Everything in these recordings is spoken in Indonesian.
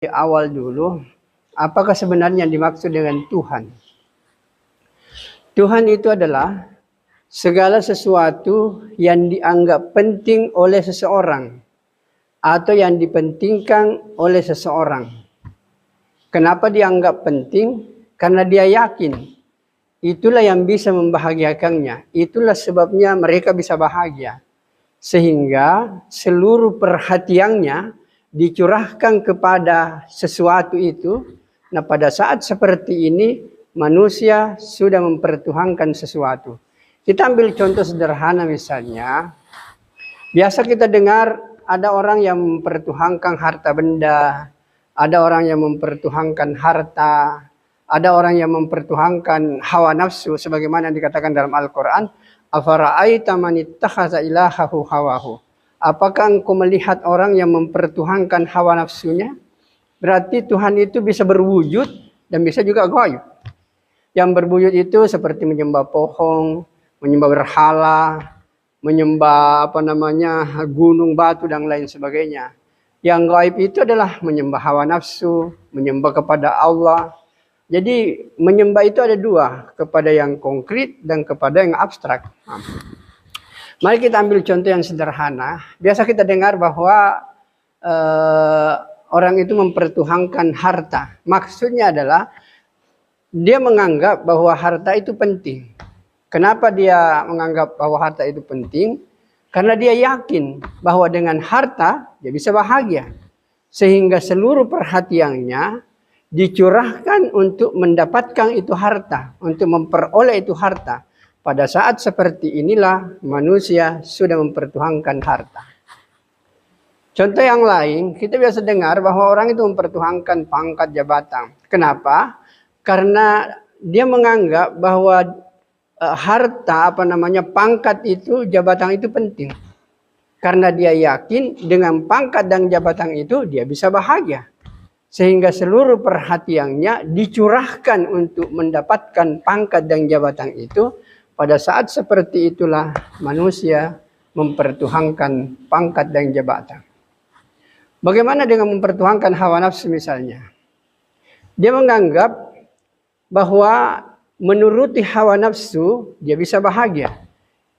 Di awal dulu, apakah sebenarnya yang dimaksud dengan Tuhan? Tuhan itu adalah segala sesuatu yang dianggap penting oleh seseorang atau yang dipentingkan oleh seseorang. Kenapa dianggap penting? Karena dia yakin itulah yang bisa membahagiakannya. Itulah sebabnya mereka bisa bahagia. Sehingga seluruh perhatiannya dicurahkan kepada sesuatu itu. Nah, pada saat seperti ini manusia sudah mempertuhankan sesuatu. Kita ambil contoh sederhana misalnya. Biasa kita dengar ada orang yang mempertuhankan harta benda, ada orang yang mempertuhankan harta, ada orang yang mempertuhankan hawa nafsu sebagaimana dikatakan dalam Al-Qur'an, afara'aita man ittakhadha ilahahu hawahu. Apakah engkau melihat orang yang mempertuhankan hawa nafsunya? Berarti Tuhan itu bisa berwujud dan bisa juga gaib. Yang berwujud itu seperti menyembah pohon, menyembah berhala, menyembah gunung, batu dan lain sebagainya. Yang gaib itu adalah menyembah hawa nafsu, menyembah kepada Allah. Jadi menyembah itu ada dua, kepada yang konkret dan kepada yang abstrak. Mari kita ambil contoh yang sederhana. Biasa kita dengar bahwa orang itu mempertuhankan harta. Maksudnya adalah dia menganggap bahwa harta itu penting. Kenapa dia menganggap bahwa harta itu penting? Karena dia yakin bahwa dengan harta dia bisa bahagia. Sehingga seluruh perhatiannya dicurahkan untuk mendapatkan itu harta, untuk memperoleh itu harta. Pada saat seperti inilah manusia sudah mempertuhankan harta. Contoh yang lain, kita biasa dengar bahwa orang itu mempertuhankan pangkat jabatan. Kenapa? Karena dia menganggap bahwa harta, pangkat itu, jabatan itu penting. Karena dia yakin dengan pangkat dan jabatan itu dia bisa bahagia. Sehingga seluruh perhatiannya dicurahkan untuk mendapatkan pangkat dan jabatan itu. Pada saat seperti itulah manusia mempertuhankan pangkat dan jabatan. Bagaimana dengan mempertuhankan hawa nafsu misalnya? Dia menganggap bahwa menuruti hawa nafsu dia bisa bahagia.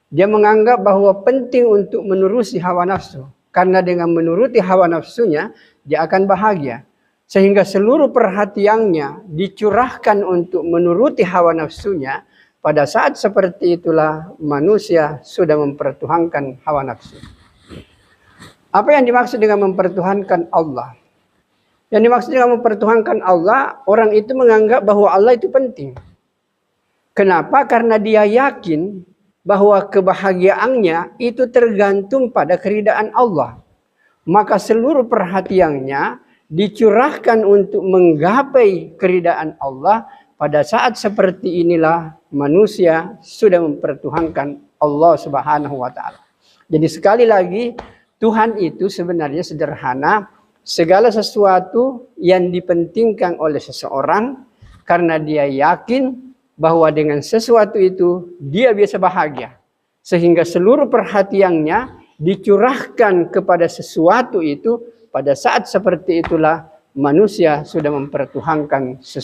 Dia menganggap bahwa penting untuk menuruti hawa nafsu. Karena dengan menuruti hawa nafsunya dia akan bahagia. Sehingga seluruh perhatiannya dicurahkan untuk menuruti hawa nafsunya. Pada saat seperti itulah manusia sudah mempertuhankan hawa nafsu. Apa yang dimaksud dengan mempertuhankan Allah? Yang dimaksud dengan mempertuhankan Allah, orang itu menganggap bahwa Allah itu penting. Kenapa? Karena dia yakin bahwa kebahagiaannya itu tergantung pada keridaan Allah. Maka seluruh perhatiannya dicurahkan untuk menggapai keridaan Allah. Pada saat seperti inilah manusia sudah mempertuhankan Allah Subhanahu wa taala. Jadi sekali lagi Tuhan itu sebenarnya sederhana, segala sesuatu yang dipentingkan oleh seseorang karena dia yakin bahwa dengan sesuatu itu dia bisa bahagia. Sehingga seluruh perhatiannya dicurahkan kepada sesuatu itu, pada saat seperti itulah manusia sudah mempertuhankan sesuatu.